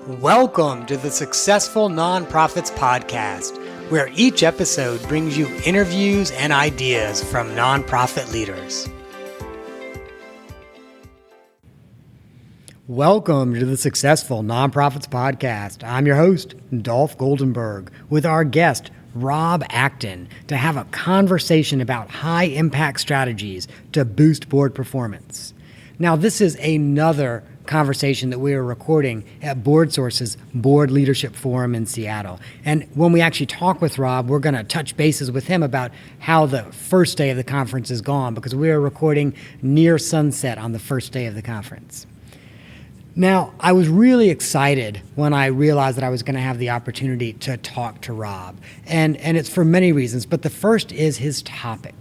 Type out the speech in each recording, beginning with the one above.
Welcome to the Successful Nonprofits Podcast, where each episode brings you interviews and ideas from nonprofit leaders. Welcome to the Successful Nonprofits Podcast. I'm your host, Dolph Goldenberg, with our guest, Rob Acton, to have a conversation about high-impact strategies to boost board performance. Now, this is another conversation that we are recording at Board Source's Board Leadership Forum in Seattle. And when we actually talk with Rob, we're going to touch bases with him about how the first day of the conference has gone, because we are recording near sunset on the first day of the conference. Now, I was really excited when I realized that I was going to have the opportunity to talk to Rob. And it's for many reasons, but the first is his topic.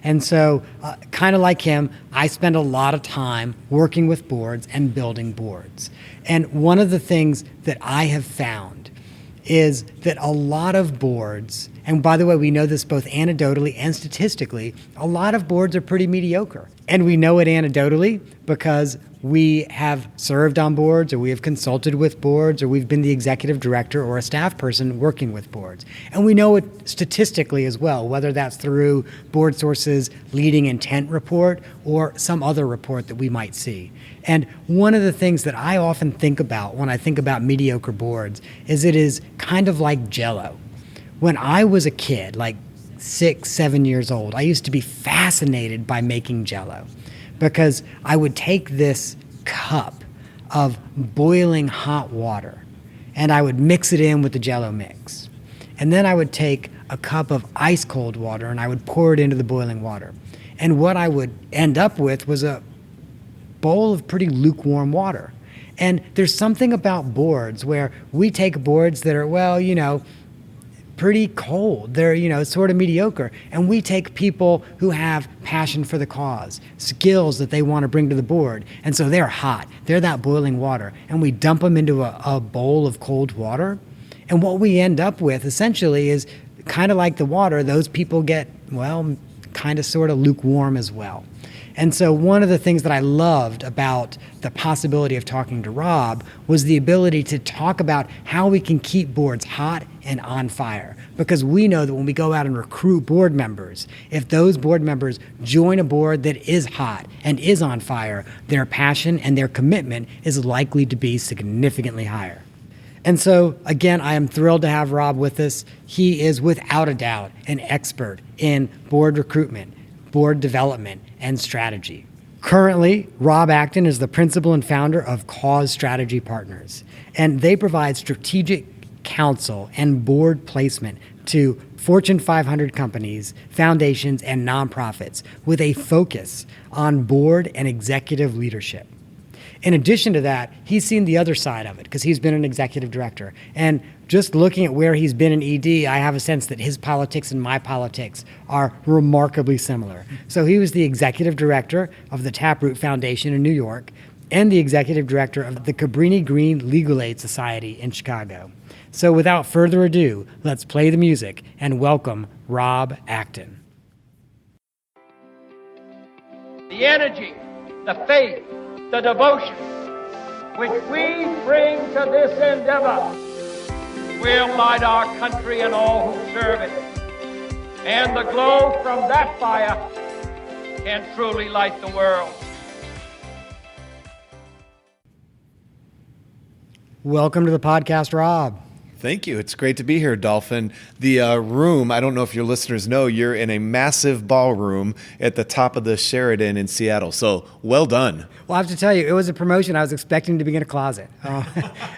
And so, kind of like him, I spend a lot of time working with boards and building boards. And one of the things that I have found is that a lot of boards, and by the way, we know this both anecdotally and statistically, a lot of boards are pretty mediocre. And we know it anecdotally because we have served on boards, or we have consulted with boards, or we've been the executive director or a staff person working with boards. And we know it statistically as well, whether that's through Board Source's leading intent report or some other report that we might see. And one of the things that I often think about when I think about mediocre boards is it is kind of like Jell-O. When I was a kid, like 6, 7 years old, I used to be fascinated by making Jell-O, because I would take this cup of boiling hot water and I would mix it in with the Jell-O mix. And then I would take a cup of ice cold water and I would pour it into the boiling water. And what I would end up with was a bowl of pretty lukewarm water. And there's something about boards where we take boards that are, pretty cold. They're, sort of mediocre. And we take people who have passion for the cause, skills that they want to bring to the board. And so they're hot. They're that boiling water. And we dump them into a bowl of cold water. And what we end up with essentially is kind of like the water. Those people get, kind of sort of lukewarm as well. And so one of the things that I loved about the possibility of talking to Rob was the ability to talk about how we can keep boards hot and on fire. Because we know that when we go out and recruit board members, if those board members join a board that is hot and is on fire, their passion and their commitment is likely to be significantly higher. And so, again, I am thrilled to have Rob with us. He is without a doubt an expert in board recruitment, board development, and strategy. Currently, Rob Acton is the principal and founder of Cause Strategy Partners, and they provide strategic counsel and board placement to Fortune 500 companies, foundations, and nonprofits with a focus on board and executive leadership. In addition to that, he's seen the other side of it because he's been an executive director. And just looking at where he's been in ED, I have a sense that his politics and my politics are remarkably similar. So he was the executive director of the Taproot Foundation in New York and the executive director of the Cabrini Green Legal Aid Society in Chicago. So without further ado, let's play the music and welcome Rob Acton. The energy, the faith, the devotion which we bring to this endeavor will light our country and all who serve it. And the glow from that fire can truly light the world. Welcome to the podcast, Rob. Thank you. It's great to be here, Dolphin. The room, I don't know if your listeners know, you're in a massive ballroom at the top of the Sheraton in Seattle. So well done. Well, I have to tell you, it was a promotion. I was expecting to be in a closet.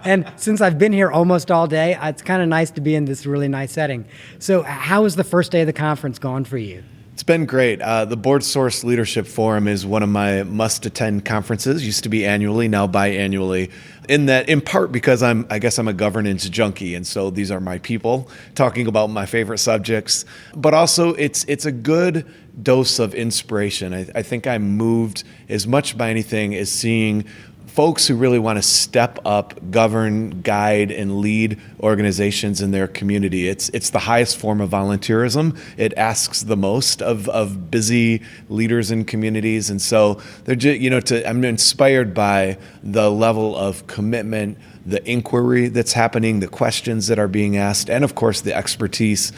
And since I've been here almost all day, it's kind of nice to be in this really nice setting. So how was the first day of the conference gone for you? It's been great. The Board Source Leadership Forum is one of my must-attend conferences. Used to be annually, now biannually. In part because I guess I'm a governance junkie, and so these are my people talking about my favorite subjects. But also, it's a good dose of inspiration. I think I'm moved as much by anything as seeing folks who really want to step up, govern, guide, and lead organizations in their community. It's the highest form of volunteerism. It asks the most of busy leaders in communities, and so I'm inspired by the level of commitment, the inquiry that's happening, the questions that are being asked, and of course the expertise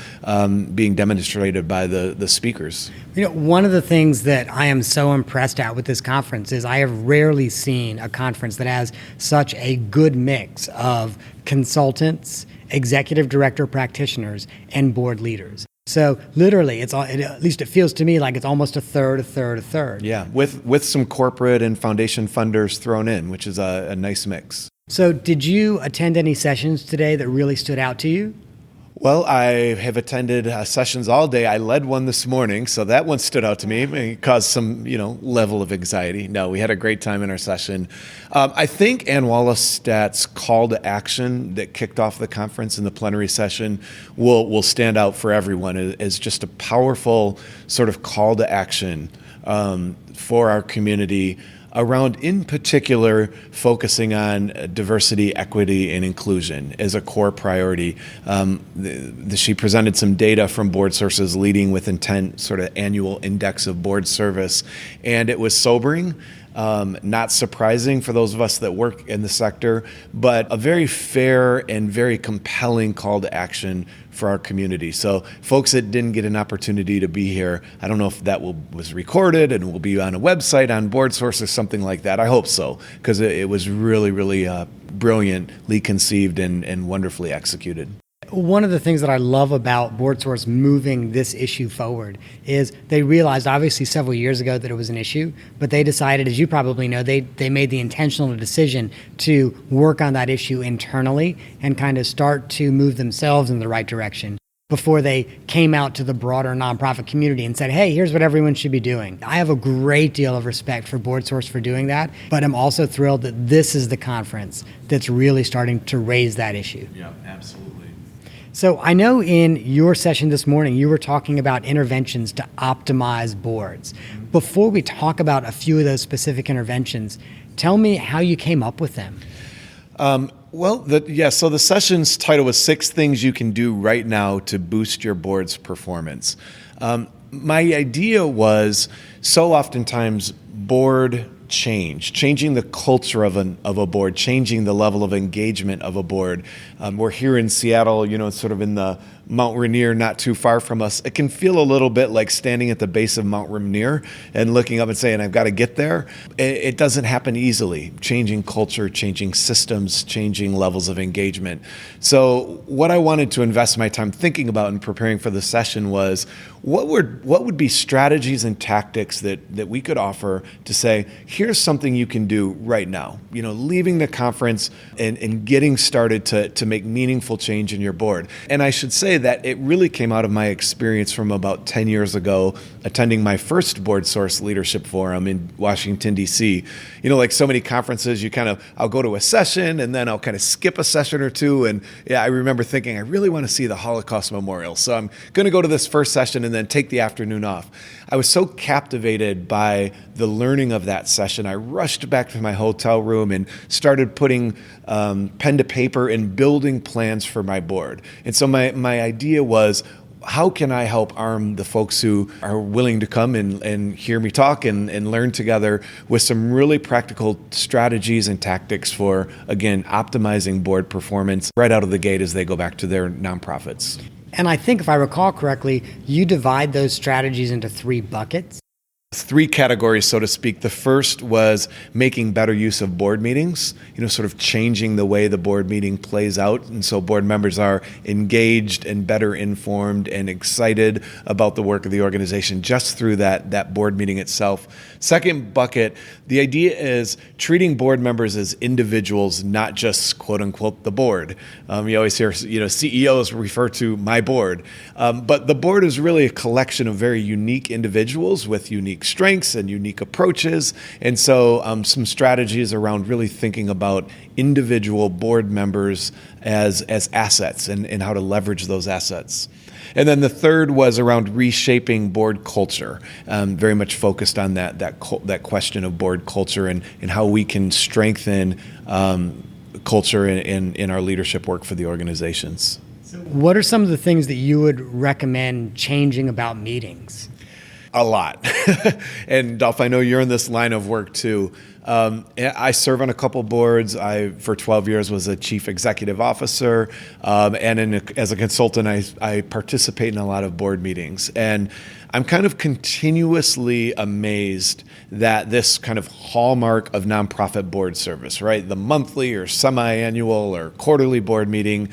being demonstrated by the speakers. One of the things that I am so impressed at with this conference is I have rarely seen a conference that has such a good mix of consultants, executive director practitioners, and board leaders. So literally, at least it feels to me like it's almost a third. Yeah, with some corporate and foundation funders thrown in, which is a nice mix. So did you attend any sessions today that really stood out to you? Well, I have attended sessions all day. I led one this morning, so that one stood out to me. It caused some, level of anxiety. No, we had a great time in our session. I think Ann Wallerstadt's call to action that kicked off the conference in the plenary session will stand out for everyone as just a powerful sort of call to action for our community around, in particular, focusing on diversity, equity, and inclusion as a core priority. She presented some data from Board Source's Leading with Intent sort of annual index of board service, and it was sobering. Not surprising for those of us that work in the sector, but a very fair and very compelling call to action for our community. So folks that didn't get an opportunity to be here, I don't know if that was recorded and will be on a website on Board Source or something like that. I hope so, because it was really, really brilliantly conceived and wonderfully executed. One of the things that I love about BoardSource moving this issue forward is they realized obviously several years ago that it was an issue, but they decided, as you probably know, they made the intentional decision to work on that issue internally and kind of start to move themselves in the right direction before they came out to the broader nonprofit community and said, hey, here's what everyone should be doing. I have a great deal of respect for BoardSource for doing that, but I'm also thrilled that this is the conference that's really starting to raise that issue. Yeah, absolutely. So I know in your session this morning, you were talking about interventions to optimize boards. Before we talk about a few of those specific interventions, tell me how you came up with them. So the session's title was 6 Things You Can Do Right Now to Boost Your Board's Performance. My idea was so oftentimes changing the culture of a board, changing the level of engagement of a board. We're here in Seattle, sort of in the Mount Rainier, not too far from us. It can feel a little bit like standing at the base of Mount Rainier and looking up and saying, I've got to get there. It doesn't happen easily. Changing culture, changing systems, changing levels of engagement. So what I wanted to invest my time thinking about and preparing for the session was what would be strategies and tactics that we could offer to say, here's something you can do right now, leaving the conference and getting started to make meaningful change in your board. And I should say that it really came out of my experience from about 10 years ago, attending my first Board Source Leadership Forum in Washington, D.C. Like so many conferences, I'll go to a session and then I'll kind of skip a session or two. And I remember thinking, I really want to see the Holocaust Memorial. So I'm going to go to this first session and then take the afternoon off. I was so captivated by the learning of that session. I rushed back to my hotel room and started putting pen to paper and building plans for my board. And so my idea was, how can I help arm the folks who are willing to come and hear me talk and learn together with some really practical strategies and tactics for, again, optimizing board performance right out of the gate as they go back to their nonprofits. And I think if I recall correctly, you divide those strategies into 3 buckets. 3 categories, so to speak. The first was making better use of board meetings, sort of changing the way the board meeting plays out. And so board members are engaged and better informed and excited about the work of the organization just through that board meeting itself. Second bucket, the idea is treating board members as individuals, not just quote unquote the board. You always hear, CEOs refer to my board, but the board is really a collection of very unique individuals with unique strengths and unique approaches. And so some strategies around really thinking about individual board members as assets and how to leverage those assets. And then the third was around reshaping board culture, very much focused on that question of board culture and how we can strengthen culture in our leadership work for the organizations. What are some of the things that you would recommend changing about meetings? A lot. And Dolph, I know you're in this line of work too. I serve on a couple boards. I, for 12 years, was a chief executive officer. As a consultant, I participate in a lot of board meetings. And I'm kind of continuously amazed that this kind of hallmark of nonprofit board service, right? The monthly or semi-annual or quarterly board meeting,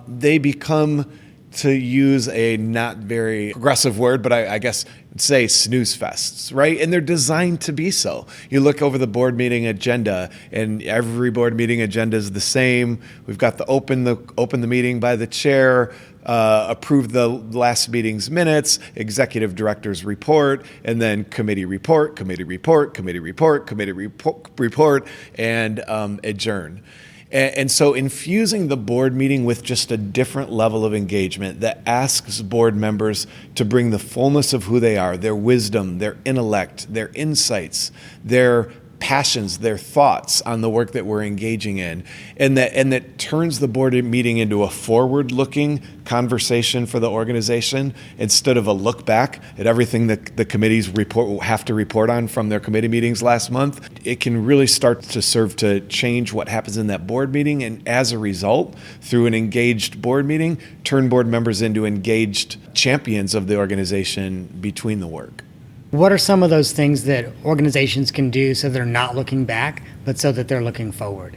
they become, to use a not very progressive word, but I guess say snooze fests, right? And they're designed to be so. You look over the board meeting agenda, and every board meeting agenda is the same. We've got the open the meeting by the chair, approve the last meeting's minutes, executive director's report, and then committee report, committee report, committee report, committee report, and adjourn. And so infusing the board meeting with just a different level of engagement that asks board members to bring the fullness of who they are, their wisdom, their intellect, their insights, their passions, their thoughts on the work that we're engaging in, and that turns the board meeting into a forward-looking conversation for the organization instead of a look back at everything that the committees have to report on from their committee meetings last month. It can really start to serve to change what happens in that board meeting, and as a result, through an engaged board meeting, turn board members into engaged champions of the organization between the work. What are some of those things that organizations can do so they're not looking back, but so that they're looking forward?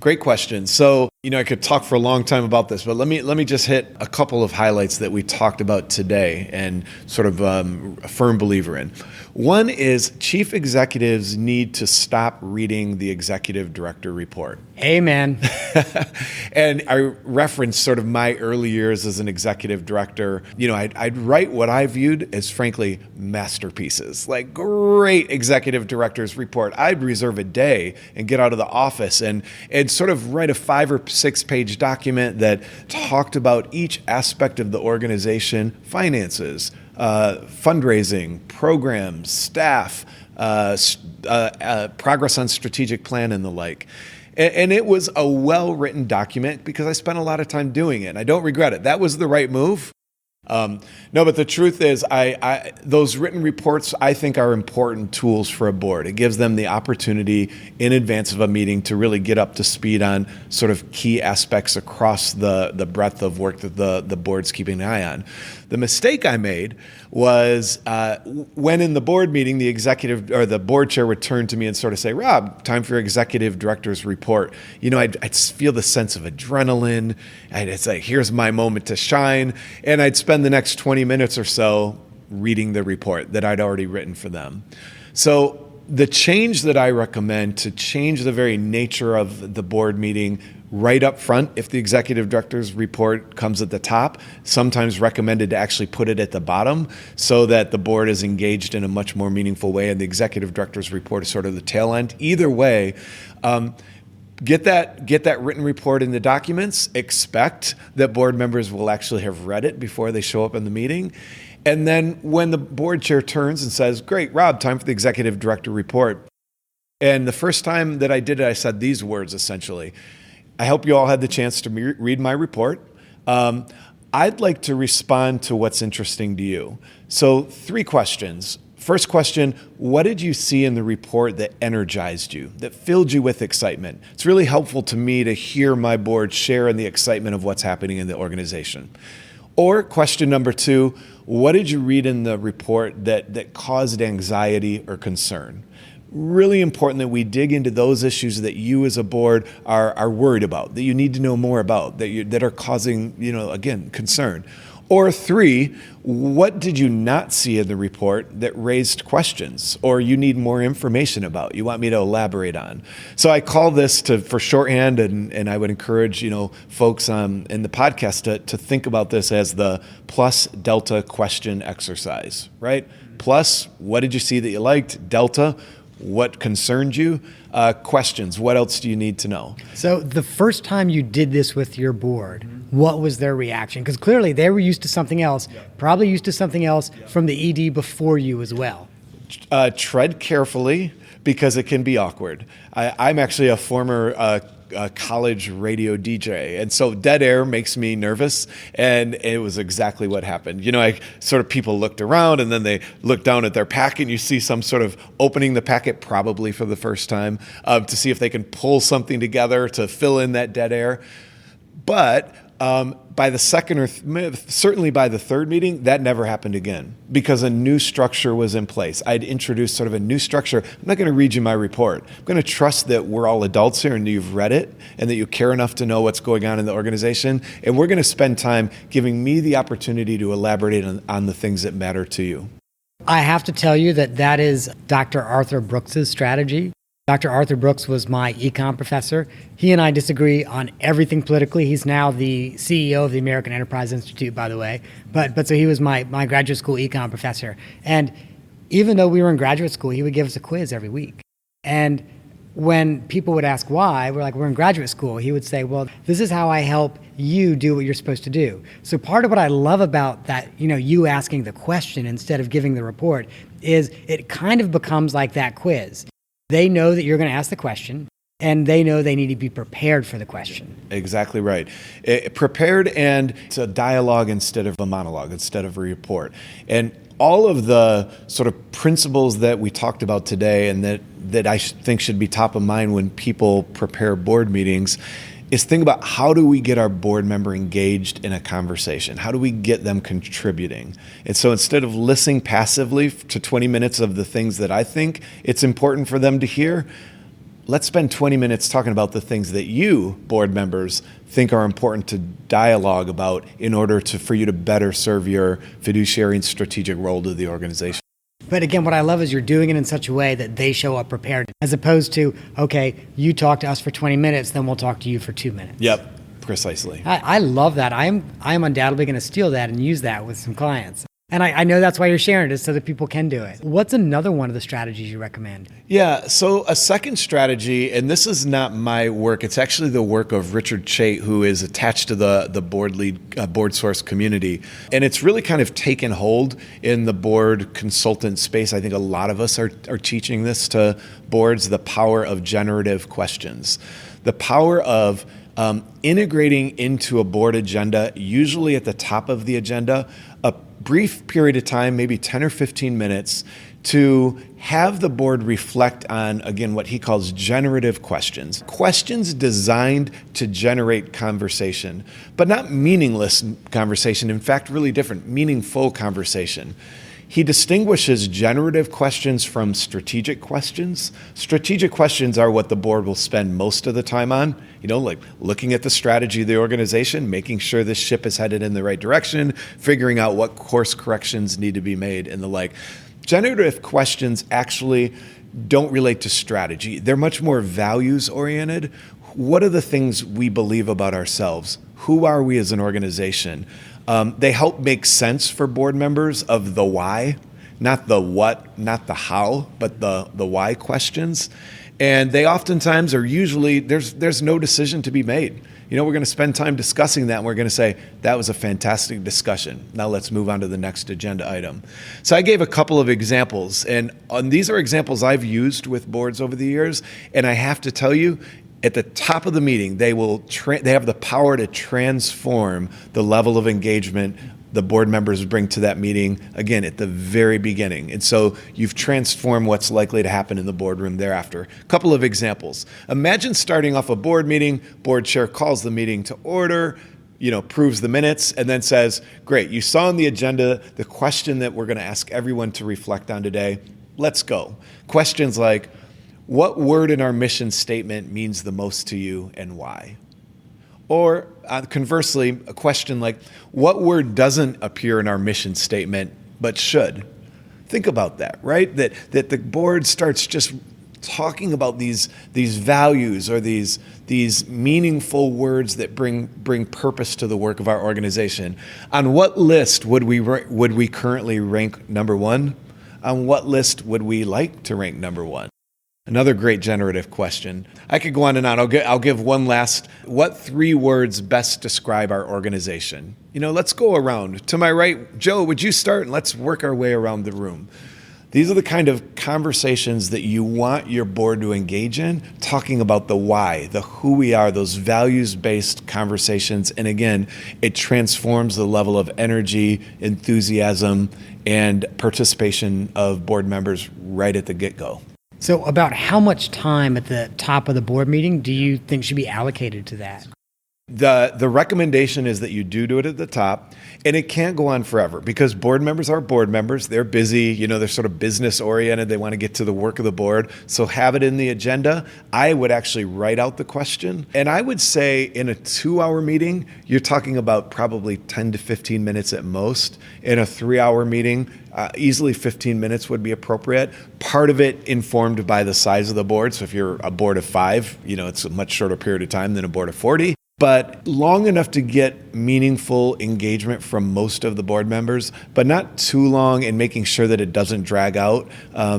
Great question. So, I could talk for a long time about this, but let me just hit a couple of highlights that we talked about today and sort of a firm believer in. One is chief executives need to stop reading the executive director report. Amen. And I referenced sort of my early years as an executive director. I'd write what I viewed as, frankly, masterpieces, like great executive director's report. I'd reserve a day and get out of the office and sort of write a 5 or 6 page document that talked about each aspect of the organization, finances, fundraising, programs, staff, progress on strategic plan, and the like. And it was a well-written document because I spent a lot of time doing it. And I don't regret it. That was the right move. No, but the truth is, those written reports, I think, are important tools for a board. It gives them the opportunity in advance of a meeting to really get up to speed on sort of key aspects across the breadth of work that the board's keeping an eye on. The mistake I made was when in the board meeting, the executive or the board chair would turn to me and sort of say, "Rob, time for your executive director's report." I'd feel the sense of adrenaline. I'd say, "Here's my moment to shine," and I'd spend the next 20 minutes or so reading the report that I'd already written for them. So the change that I recommend to change the very nature of the board meeting right up front, if the executive director's report comes at the top, sometimes recommended to actually put it at the bottom so that the board is engaged in a much more meaningful way and the executive director's report is sort of the tail end. Either way, get that written report in the documents. Expect that board members will actually have read it before they show up in the meeting. And then when the board chair turns and says, "Great, Rob, time for the executive director report." And the first time that I did it, I said these words essentially. I hope you all had the chance to read my report. I'd like to respond to what's interesting to you. So 3 questions. First question, what did you see in the report that energized you, that filled you with excitement? It's really helpful to me to hear my board share in the excitement of what's happening in the organization. Or question number 2, what did you read in the report that caused anxiety or concern? Really important that we dig into those issues that you as a board are worried about, that you need to know more about, that are causing, again, concern. Or 3, what did you not see in the report that raised questions or you need more information about, you want me to elaborate on? So I call this for shorthand, and I would encourage, folks in the podcast to think about this as the plus delta question exercise, right? Plus, what did you see that you liked? Delta, what concerned you? Questions, what else do you need to know? So the first time you did this with your board, what was their reaction? Because clearly they were used to something else, probably used to something else from the ED before you as well. Tread carefully because it can be awkward. I'm actually a former a college radio DJ. And so dead air makes me nervous. And it was exactly what happened. People looked around and then they looked down at their packet and you see some sort of opening the packet, probably for the first time, to see if they can pull something together to fill in that dead air. But by the second certainly by the third meeting, that never happened again because a new structure was in place. I'd introduced sort of a new structure. I'm not going to read you my report. I'm going to trust that we're all adults here and you've read it and that you care enough to know what's going on in the organization. And we're going to spend time giving me the opportunity to elaborate on the things that matter to you. I have to tell you that is Dr. Arthur Brooks's strategy. Dr. Arthur Brooks was my econ professor. He and I disagree on everything politically. He's now the CEO of the American Enterprise Institute, by the way. But so he was my graduate school econ professor. And even though we were in graduate school, he would give us a quiz every week. And when people would ask why, we're in graduate school, he would say, well, this is how I help you do what you're supposed to do. So part of what I love about that, you asking the question instead of giving the report, is it kind of becomes like that quiz. They know that you're going to ask the question, and they know they need to be prepared for the question. Exactly right. Prepared, and it's a dialogue instead of a monologue, instead of a report. And all of the sort of principles that we talked about today and that I think should be top of mind when people prepare board meetings is think about how do we get our board member engaged in a conversation? How do we get them contributing? And so instead of listening passively to 20 minutes of the things that I think it's important for them to hear, let's spend 20 minutes talking about the things that you, board members, think are important to dialogue about in order for you to better serve your fiduciary and strategic role to the organization. But again, what I love is you're doing it in such a way that they show up prepared, as opposed to, okay, you talk to us for 20 minutes, then we'll talk to you for 2 minutes. Yep, precisely. I love that. I am undoubtedly going to steal that and use that with some clients. And I know that's why you're sharing it, so that people can do it. What's another one of the strategies you recommend? Yeah, so a second strategy, and this is not my work, it's actually the work of Richard Chait, who is attached to the board source community. And it's really kind of taken hold in the board consultant space. I think a lot of us are teaching this to boards, the power of generative questions. The power of integrating into a board agenda, usually at the top of the agenda, a brief period of time, maybe 10 or 15 minutes, to have the board reflect on, again, what he calls generative questions. Questions designed to generate conversation, but not meaningless conversation. In fact, really different, meaningful conversation. He distinguishes generative questions from strategic questions. Strategic questions are what the board will spend most of the time on, like looking at the strategy of the organization, making sure this ship is headed in the right direction, figuring out what course corrections need to be made, and the like. Generative questions actually don't relate to strategy. They're much more values-oriented. What are the things we believe about ourselves? Who are we as an organization? They help make sense for board members of the why, not the what, not the how, but the why questions. And they oftentimes are usually, there's no decision to be made. We're going to spend time discussing that, and we're going to say, that was a fantastic discussion. Now let's move on to the next agenda item. So I gave a couple of examples, and these are examples I've used with boards over the years, and I have to tell you, at the top of the meeting, they have the power to transform the level of engagement the board members bring to that meeting, again, at the very beginning. And so you've transformed what's likely to happen in the boardroom thereafter. A couple of examples. Imagine starting off a board meeting, board chair calls the meeting to order, approves the minutes, and then says, great, you saw on the agenda the question that we're going to ask everyone to reflect on today. Let's go. Questions like, what word in our mission statement means the most to you and why? Or conversely, a question like, what word doesn't appear in our mission statement but should? Think about that, right? That the board starts just talking about these values or these meaningful words that bring purpose to the work of our organization. On what list would we currently rank number one? On what list would we like to rank number one? Another great generative question. I could go on and on. I'll give one last. What 3 words best describe our organization? Let's go around. To my right, Joe, would you start? And let's work our way around the room. These are the kind of conversations that you want your board to engage in, talking about the why, the who we are, those values-based conversations. And again, it transforms the level of energy, enthusiasm, and participation of board members right at the get-go. So about how much time at the top of the board meeting do you think should be allocated to that? The recommendation is that you do it at the top, and it can't go on forever because board members are board members. They're busy, they're sort of business oriented. They want to get to the work of the board. So have it in the agenda. I would actually write out the question. And I would say in a 2-hour meeting, you're talking about probably 10 to 15 minutes at most. In a 3-hour meeting, easily 15 minutes would be appropriate. Part of it informed by the size of the board. So if you're a board of 5, it's a much shorter period of time than a board of 40. But long enough to get meaningful engagement from most of the board members, but not too long, and making sure that it doesn't drag out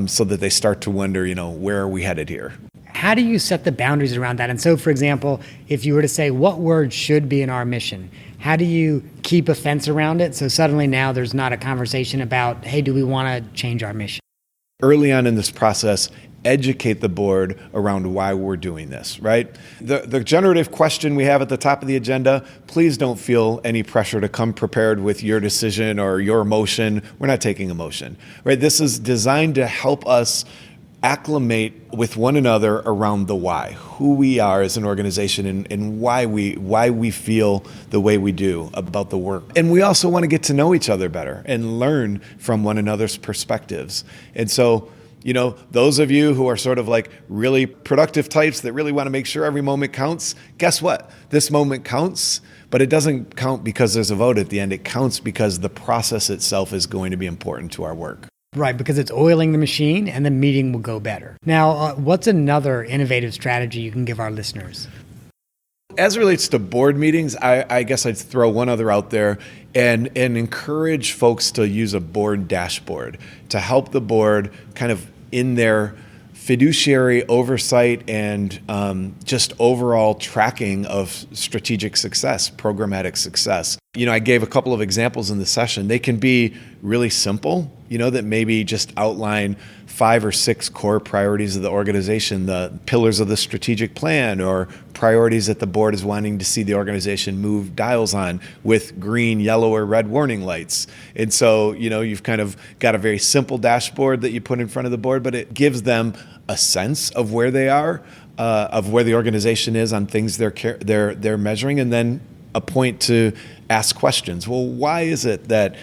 so that they start to wonder, where are we headed here? How do you set the boundaries around that? And so, for example, if you were to say what word should be in our mission, how do you keep a fence around it so suddenly now there's not a conversation about, hey, do we want to change our mission? Early on in this process, educate the board around why we're doing this, right? The generative question we have at the top of the agenda, please don't feel any pressure to come prepared with your decision or your emotion. We're not taking emotion, right? This is designed to help us acclimate with one another around the why, who we are as an organization and why we feel the way we do about the work. And we also want to get to know each other better and learn from one another's perspectives. And so, those of you who are sort of like really productive types that really want to make sure every moment counts, guess what? This moment counts, but it doesn't count because there's a vote at the end. It counts because the process itself is going to be important to our work. Right, because it's oiling the machine and the meeting will go better. Now, what's another innovative strategy you can give our listeners? As it relates to board meetings, I guess I'd throw one other out there and encourage folks to use a board dashboard to help the board kind of in their fiduciary oversight and just overall tracking of strategic success, programmatic success. I gave a couple of examples in the session. They can be really simple, that maybe just outline 5 or 6 core priorities of the organization, the pillars of the strategic plan, or priorities that the board is wanting to see the organization move dials on with green, yellow, or red warning lights. And so, you've kind of got a very simple dashboard that you put in front of the board, but it gives them a sense of where they are, of where the organization is on things they're measuring, and then a point to ask questions. Well, why is it that,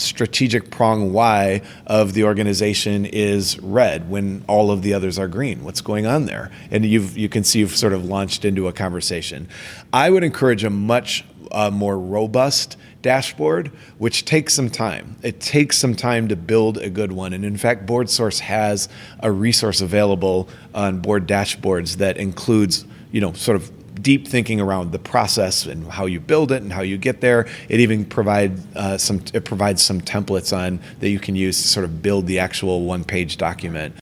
strategic prong Y of the organization is red when all of the others are green? What's going on there? And you can see you've sort of launched into a conversation. I would encourage a much more robust dashboard, which takes some time. It takes some time to build a good one. And in fact, BoardSource has a resource available on board dashboards that includes, sort of deep thinking around the process and how you build it and how you get there. It even provides some templates on that you can use to sort of build the actual one-page document.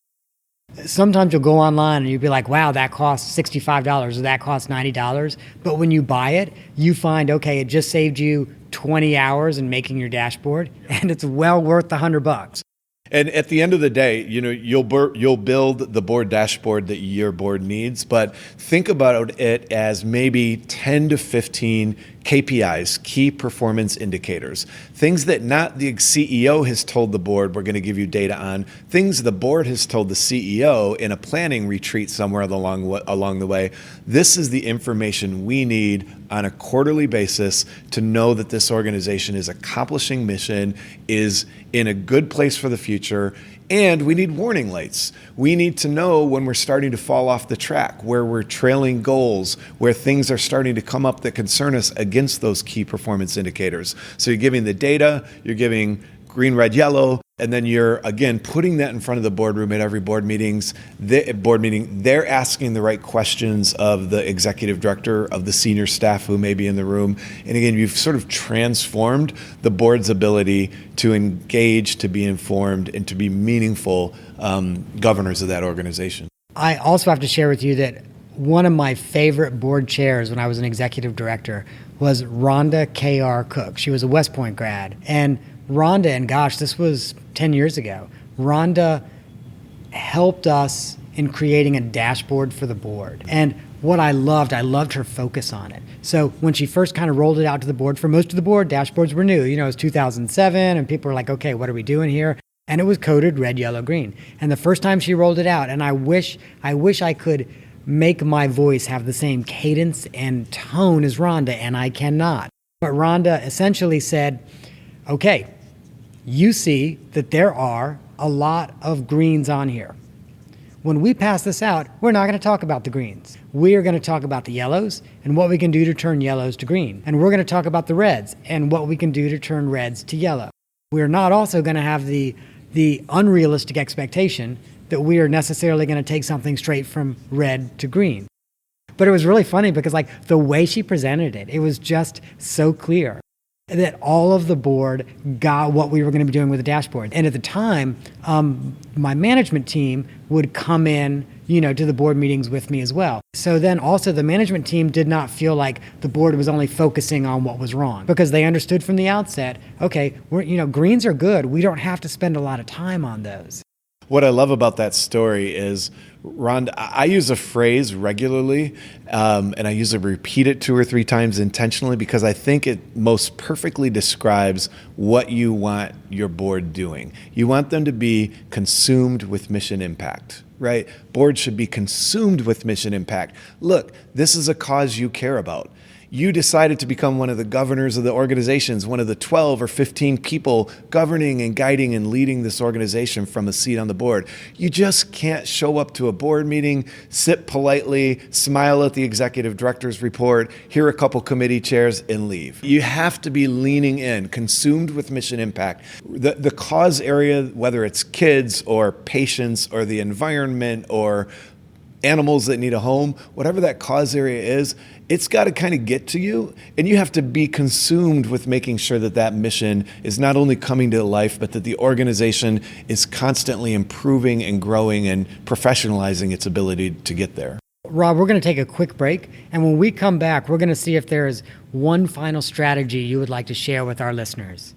Sometimes you'll go online and you'll be like, wow, that costs $65 or that costs $90. But when you buy it, you find, okay, it just saved you 20 hours in making your dashboard and it's well worth the $100. And at the end of the day, you'll build the board dashboard that your board needs, but think about it as maybe 10 to 15 KPIs, key performance indicators, things that not the CEO has told the board we're going to give you data on, things the board has told the CEO in a planning retreat somewhere along the way. This is the information we need on a quarterly basis to know that this organization is accomplishing mission, is in a good place for the future, and we need warning lights. We need to know when we're starting to fall off the track, where we're trailing goals, where things are starting to come up that concern us against those key performance indicators. So you're giving the data, you're giving green, red, yellow, and then you're, again, putting that in front of the boardroom at every board meeting. They're asking the right questions of the executive director, of the senior staff who may be in the room. And again, you've sort of transformed the board's ability to engage, to be informed, and to be meaningful governors of that organization. I also have to share with you that one of my favorite board chairs when I was an executive director was Rhonda K.R. Cook. She was a West Point grad. And Rhonda, and gosh, this was 10 years ago, Rhonda helped us in creating a dashboard for the board. And what I loved her focus on it. So when she first kind of rolled it out to the board, for most of the board, dashboards were new. You know, it was 2007, and people were like, okay, what are we doing here? And it was coded red, yellow, green. And the first time she rolled it out, and I wish I could make my voice have the same cadence and tone as Rhonda, and I cannot. But Rhonda essentially said, okay, you see that there are a lot of greens on here. When we pass this out, we're not going to talk about the greens. We are going to talk about the yellows and what we can do to turn yellows to green. And we're going to talk about the reds and what we can do to turn reds to yellow. We're not also going to have the unrealistic expectation that we are necessarily going to take something straight from red to green. But it was really funny because like the way she presented it, it was just so clear that all of the board got what we were going to be doing with the dashboard. And at the time, my management team would come in, to the board meetings with me as well. So then also the management team did not feel like the board was only focusing on what was wrong, because they understood from the outset, okay, greens are good. We don't have to spend a lot of time on those. What I love about that story is, Rhonda, I use a phrase regularly, and I usually repeat it 2 or 3 times intentionally because I think it most perfectly describes what you want your board doing. You want them to be consumed with mission impact, right? Boards should be consumed with mission impact. Look, this is a cause you care about. You decided to become one of the governors of the organizations, one of the 12 or 15 people governing and guiding and leading this organization from a seat on the board. You just can't show up to a board meeting, sit politely, smile at the executive director's report, hear a couple committee chairs, and leave. You have to be leaning in, consumed with mission impact. The cause area, whether it's kids or patients or the environment or animals that need a home, whatever that cause area is, it's got to kind of get to you, and you have to be consumed with making sure that that mission is not only coming to life, but that the organization is constantly improving and growing and professionalizing its ability to get there. Rob, we're going to take a quick break, and when we come back, we're going to see if there is one final strategy you would like to share with our listeners.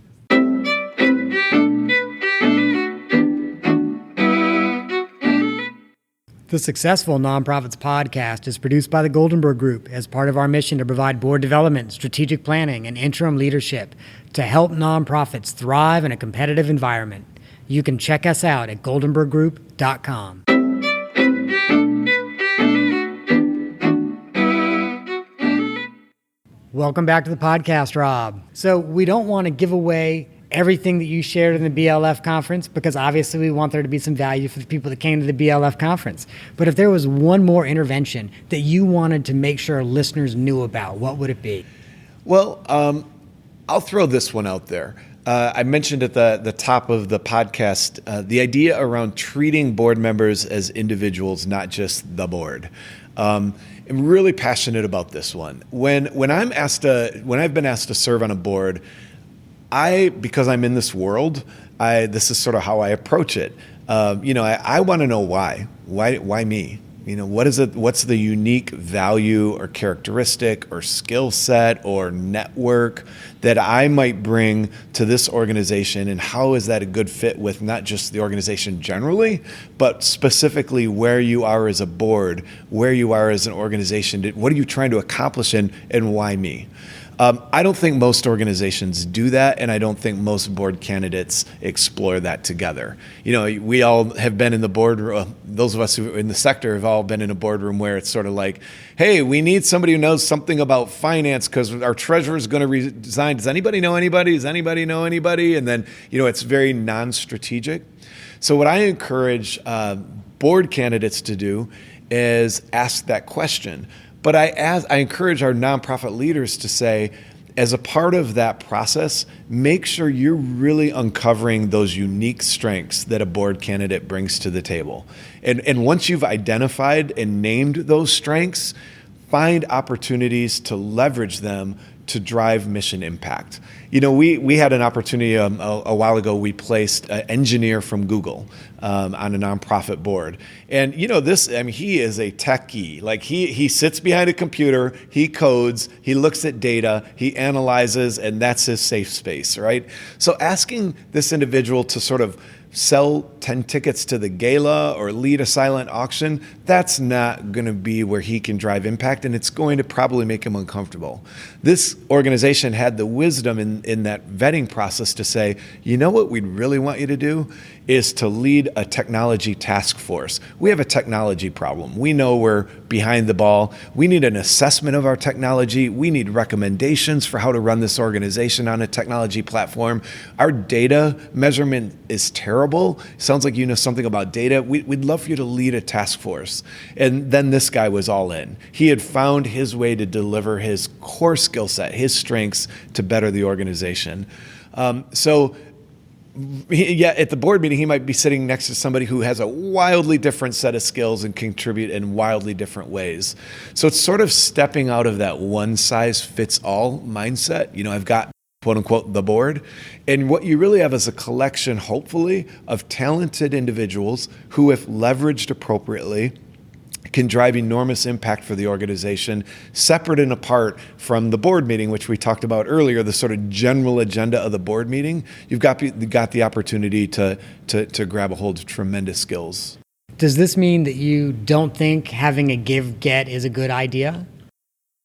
The Successful Nonprofits podcast is produced by the Goldenberg Group as part of our mission to provide board development, strategic planning, and interim leadership to help nonprofits thrive in a competitive environment. You can check us out at goldenberggroup.com. Welcome back to the podcast, Rob. So we don't want to give away everything that you shared in the BLF conference, because obviously we want there to be some value for the people that came to the BLF conference. But if there was one more intervention that you wanted to make sure listeners knew about, what would it be? Well, I'll throw this one out there. I mentioned at the top of the podcast the idea around treating board members as individuals, not just the board. I'm really passionate about this one. When I've been asked to serve on a board, because I'm in this world, this is sort of how I approach it. I want to know why me? What's the unique value or characteristic or skill set or network that I might bring to this organization, and how is that a good fit with not just the organization generally, but specifically where you are as a board, where you are as an organization, what are you trying to accomplish, and why me? I don't think most organizations do that, and I don't think most board candidates explore that together. We all have been in the boardroom, those of us who are in the sector have all been in a boardroom where it's sort of like, hey, we need somebody who knows something about finance because our treasurer is going to resign. Does anybody know anybody? Does anybody know anybody? And then, it's very non-strategic. So what I encourage board candidates to do is ask that question. But I encourage our nonprofit leaders to say, as a part of that process, make sure you're really uncovering those unique strengths that a board candidate brings to the table. And once you've identified and named those strengths, find opportunities to leverage them to drive mission impact. We had an opportunity a while ago. We placed an engineer from Google on a nonprofit board, and he is a techie. Like he sits behind a computer, he codes, he looks at data, he analyzes, and that's his safe space, right? So asking this individual to sort of sell 10 tickets to the gala or lead a silent auction, that's not going to be where he can drive impact, and it's going to probably make him uncomfortable. This organization had the wisdom in that vetting process to say, you know what we'd really want you to do is to lead a technology task force. We have a technology problem. We know we're behind the ball. We need an assessment of our technology. We need recommendations for how to run this organization on a technology platform. Our data measurement is terrible. Sounds like you know something about data. We'd love for you to lead a task force. And then this guy was all in. He had found his way to deliver his core skill set, his strengths to better the organization. At the board meeting, he might be sitting next to somebody who has a wildly different set of skills and contribute in wildly different ways. So it's sort of stepping out of that one-size-fits-all mindset. I've got, quote unquote, the board. And what you really have is a collection, hopefully, of talented individuals who, if leveraged appropriately, can drive enormous impact for the organization, separate and apart from the board meeting, which we talked about earlier, the sort of general agenda of the board meeting. You've got the opportunity to grab a hold of tremendous skills. Does this mean that you don't think having a give-get is a good idea?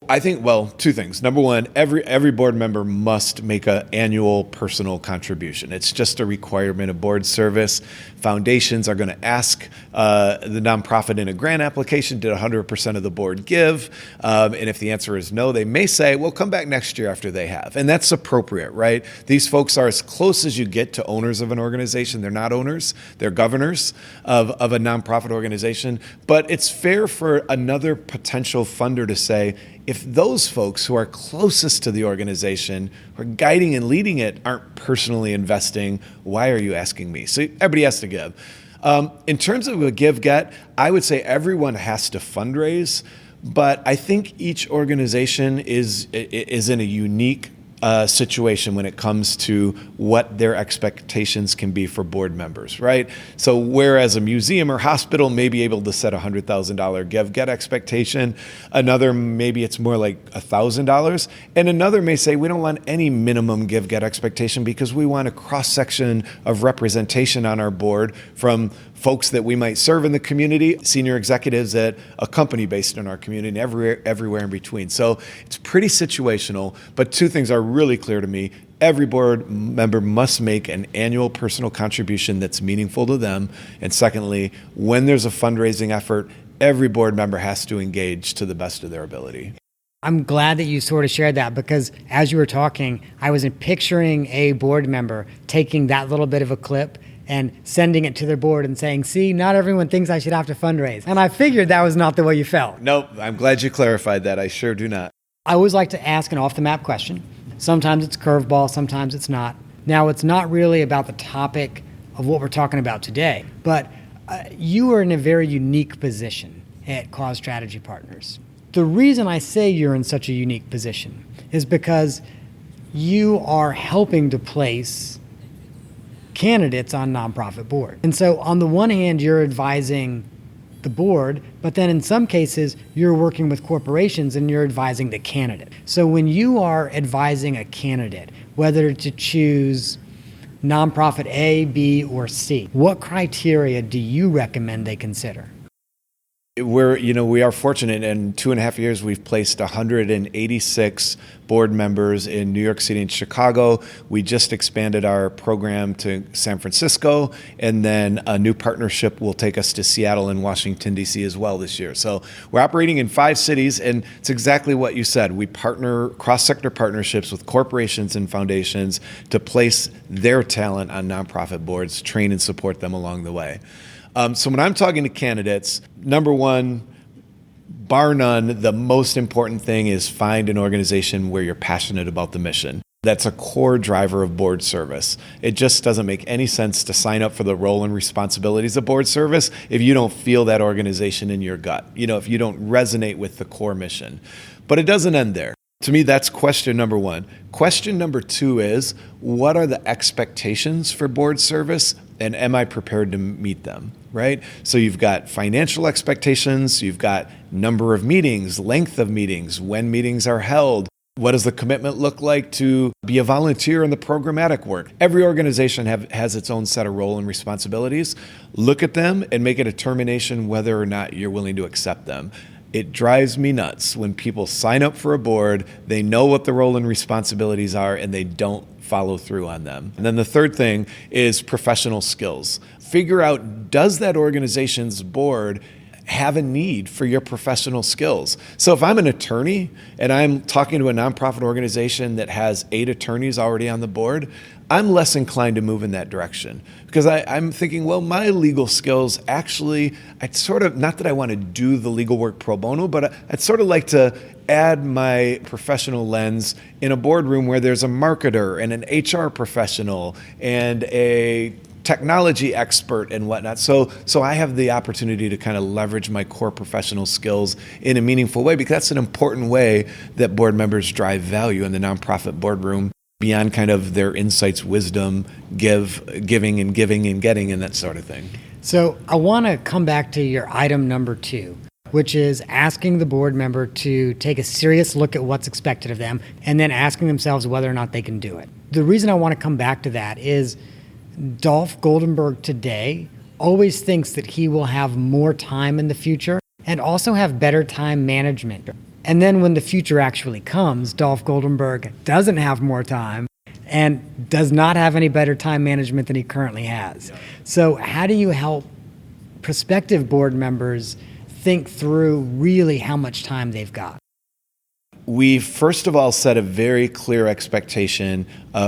I think, two things. Number one, every board member must make an annual personal contribution. It's just a requirement of board service. Foundations are going to ask the nonprofit in a grant application, did 100% of the board give? And if the answer is no, they may say, well, come back next year after they have. And that's appropriate, right? These folks are as close as you get to owners of an organization. They're not owners. They're governors of a nonprofit organization. But it's fair for another potential funder to say, if those folks who are closest to the organization, who are guiding and leading it, aren't personally investing, why are you asking me? So everybody has to give. In terms of a give-get, I would say everyone has to fundraise, but I think each organization is in a unique situation when it comes to what their expectations can be for board members, right? So whereas a museum or hospital may be able to set a $100,000 give-get expectation, another maybe it's more like $1,000, and another may say we don't want any minimum give-get expectation because we want a cross-section of representation on our board from folks that we might serve in the community, senior executives at a company based in our community, and everywhere in between. So it's pretty situational, but two things are really clear to me. Every board member must make an annual personal contribution that's meaningful to them. And secondly, when there's a fundraising effort, every board member has to engage to the best of their ability. I'm glad that you sort of shared that, because as you were talking, I was picturing a board member taking that little bit of a clip and sending it to their board and saying, see, not everyone thinks I should have to fundraise. And I figured that was not the way you felt. Nope, I'm glad you clarified that. I sure do not. I always like to ask an off-the-map question. Sometimes it's curveball, sometimes it's not. Now, it's not really about the topic of what we're talking about today, but you are in a very unique position at Cause Strategy Partners. The reason I say you're in such a unique position is because you are helping to place candidates on nonprofit board. And so on the one hand, you're advising the board, but then in some cases, you're working with corporations and you're advising the candidate. So when you are advising a candidate, whether to choose nonprofit A, B, or C, what criteria do you recommend they consider? We are fortunate. In 2.5 years, we've placed 186 board members in New York City and Chicago. We just expanded our program to San Francisco, and then a new partnership will take us to Seattle and Washington, D.C. as well this year. So we're operating in 5 cities, and it's exactly what you said. We partner cross-sector partnerships with corporations and foundations to place their talent on nonprofit boards, train and support them along the way. So when I'm talking to candidates, number one, bar none, the most important thing is find an organization where you're passionate about the mission. That's a core driver of board service. It just doesn't make any sense to sign up for the role and responsibilities of board service if you don't feel that organization in your gut, if you don't resonate with the core mission. But it doesn't end there. To me, that's question number one. Question number two is, what are the expectations for board service, and am I prepared to meet them, right? So you've got financial expectations, you've got number of meetings, length of meetings, when meetings are held, What does the commitment look like to be a volunteer in the programmatic work? Every organization has its own set of role and responsibilities. Look at them and make a determination whether or not you're willing to accept them. It drives me nuts when people sign up for a board, they know what the role and responsibilities are, and they don't follow through on them. And then the third thing is professional skills. Figure out, does that organization's board have a need for your professional skills? So if I'm an attorney and I'm talking to a nonprofit organization that has 8 attorneys already on the board, I'm less inclined to move in that direction because I'm thinking, well, my legal skills actually, I'd sort of, not that I want to do the legal work pro bono, but I'd sort of like to add my professional lens in a boardroom where there's a marketer and an HR professional and a technology expert and whatnot. So I have the opportunity to kind of leverage my core professional skills in a meaningful way, because that's an important way that board members drive value in the nonprofit boardroom beyond kind of their insights, wisdom, giving and getting and that sort of thing. So I want to come back to your item number 2, which is asking the board member to take a serious look at what's expected of them and then asking themselves whether or not they can do it. The reason I want to come back to that is Dolph Goldenberg today always thinks that he will have more time in the future and also have better time management. And then when the future actually comes, Dolph Goldenberg doesn't have more time and does not have any better time management than he currently has. Yeah. So how do you help prospective board members think through really how much time they've got? We first of all set a very clear expectation.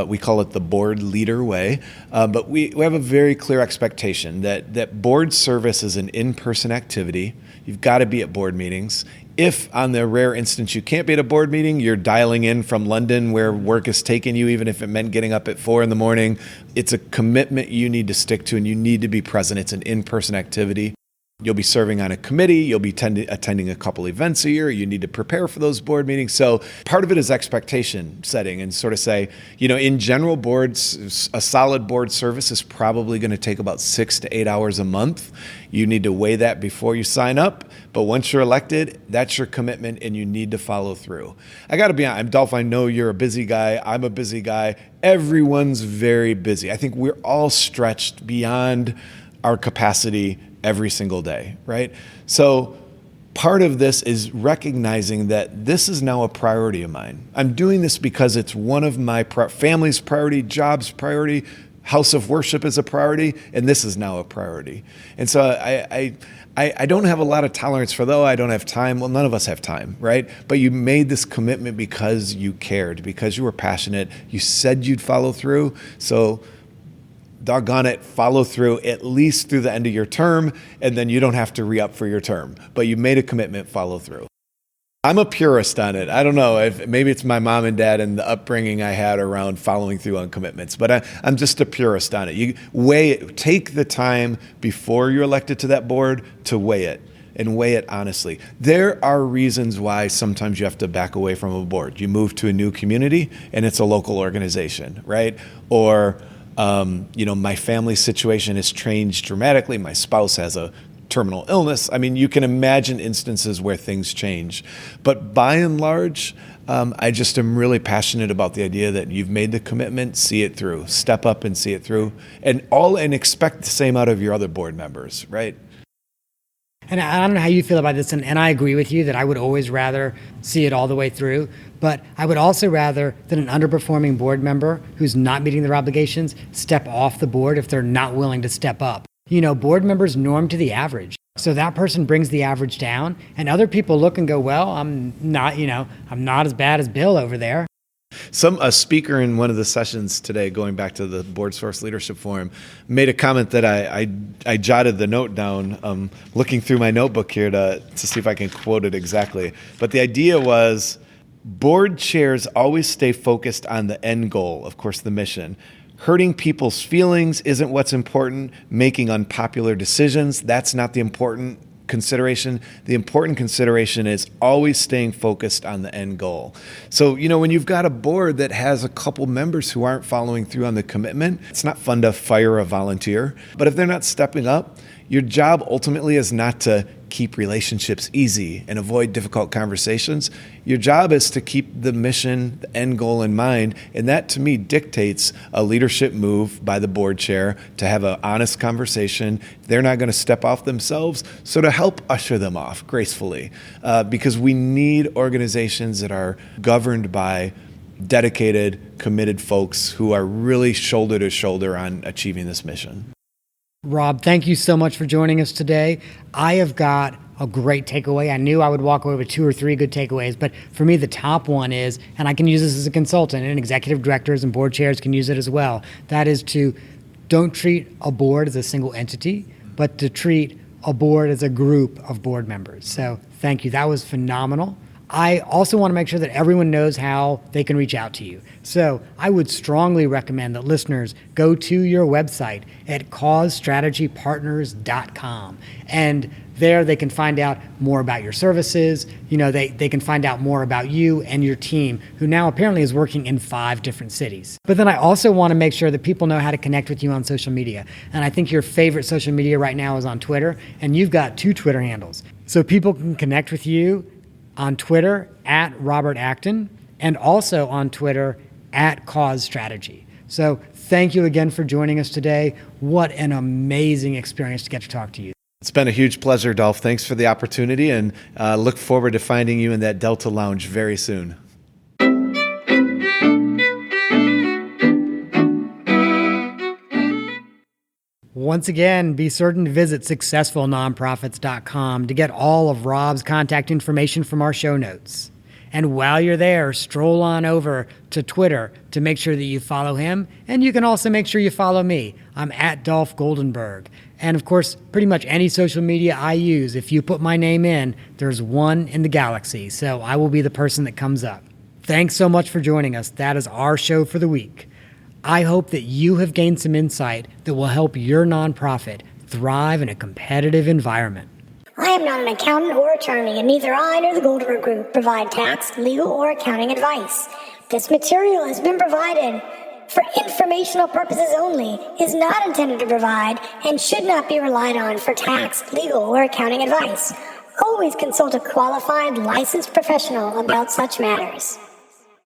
We call it the board leader way, but we have a very clear expectation that board service is an in-person activity. You've got to be at board meetings. If on the rare instance you can't be at a board meeting, you're dialing in from London where work is taking you, even if it meant getting up at 4 a.m. It's a commitment you need to stick to and you need to be present. It's an in-person activity. You'll be serving on a committee. You'll be attending a couple events a year. You need to prepare for those board meetings. So part of it is expectation setting and sort of say, in general, boards, a solid board service is probably going to take about 6 to 8 hours a month. You need to weigh that before you sign up. But once you're elected, that's your commitment and you need to follow through. I got to be honest, Dolph, I know you're a busy guy. I'm a busy guy. Everyone's very busy. I think we're all stretched beyond our capacity every single day, right? So part of this is recognizing that this is now a priority of mine. I'm doing this because it's one of my family's priority, job's priority, house of worship is a priority, and this is now a priority. And so I don't have a lot of tolerance for, though I don't have time. Well, none of us have time, right? But you made this commitment because you cared, because you were passionate. You said you'd follow through. So doggone it, follow through at least through the end of your term, and then you don't have to re-up for your term. But you made a commitment, follow through. I'm a purist on it. I don't know, maybe it's my mom and dad and the upbringing I had around following through on commitments, but I'm just a purist on it. You weigh it, take the time before you're elected to that board to weigh it, and weigh it honestly. There are reasons why sometimes you have to back away from a board. You move to a new community and it's a local organization, right? Or my family situation has changed dramatically. My spouse has a terminal illness. I mean, you can imagine instances where things change. But by and large, I just am really passionate about the idea that you've made the commitment, see it through, step up and see it through, and expect the same out of your other board members, right? And I don't know how you feel about this, and I agree with you that I would always rather see it all the way through, but I would also rather that an underperforming board member who's not meeting their obligations step off the board if they're not willing to step up. Board members norm to the average. So that person brings the average down, and other people look and go, well, I'm not as bad as Bill over there. A speaker in one of the sessions today, going back to the Board Source Leadership Forum, made a comment that I jotted the note down, looking through my notebook here to see if I can quote it exactly. But the idea was, board chairs always stay focused on the end goal, of course, the mission. Hurting people's feelings isn't what's important. Making unpopular decisions, that's not the important consideration. The important consideration is always staying focused on the end goal. So, when you've got a board that has a couple members who aren't following through on the commitment, it's not fun to fire a volunteer. But if they're not stepping up, your job ultimately is not to keep relationships easy and avoid difficult conversations. Your job is to keep the mission, the end goal in mind. And that, to me, dictates a leadership move by the board chair to have an honest conversation. They're not going to step off themselves. So to help usher them off gracefully, because we need organizations that are governed by dedicated, committed folks who are really shoulder to shoulder on achieving this mission. Rob, thank you so much for joining us today. I have got a great takeaway. I knew I would walk away with 2 or 3 good takeaways, but for me, the top one is, and I can use this as a consultant, and executive directors and board chairs can use it as well, that is to don't treat a board as a single entity, but to treat a board as a group of board members. So thank you. That was phenomenal. I also want to make sure that everyone knows how they can reach out to you. So I would strongly recommend that listeners go to your website at causestrategypartners.com. And there they can find out more about your services. They can find out more about you and your team, who now apparently is working in 5 different cities. But then I also want to make sure that people know how to connect with you on social media. And I think your favorite social media right now is on Twitter, and you've got 2 Twitter handles. So people can connect with you on Twitter at Robert Acton, and also on Twitter at Cause Strategy. So thank you again for joining us today. What an amazing experience to get to talk to you. It's been a huge pleasure, Dolph. Thanks for the opportunity, and look forward to finding you in that Delta Lounge very soon. Once again, be certain to visit successfulnonprofits.com to get all of Rob's contact information from our show notes. And while you're there, stroll on over to Twitter to make sure that you follow him. And you can also make sure you follow me. I'm at Dolph Goldenberg. And of course, pretty much any social media I use, if you put my name in, there's one in the galaxy. So I will be the person that comes up. Thanks so much for joining us. That is our show for the week. I hope that you have gained some insight that will help your nonprofit thrive in a competitive environment. I am not an accountant or attorney, and neither I nor the Goldenberg Group provide tax, legal, or accounting advice. This material has been provided for informational purposes only, is not intended to provide, and should not be relied on for tax, legal, or accounting advice. Always consult a qualified, licensed professional about such matters.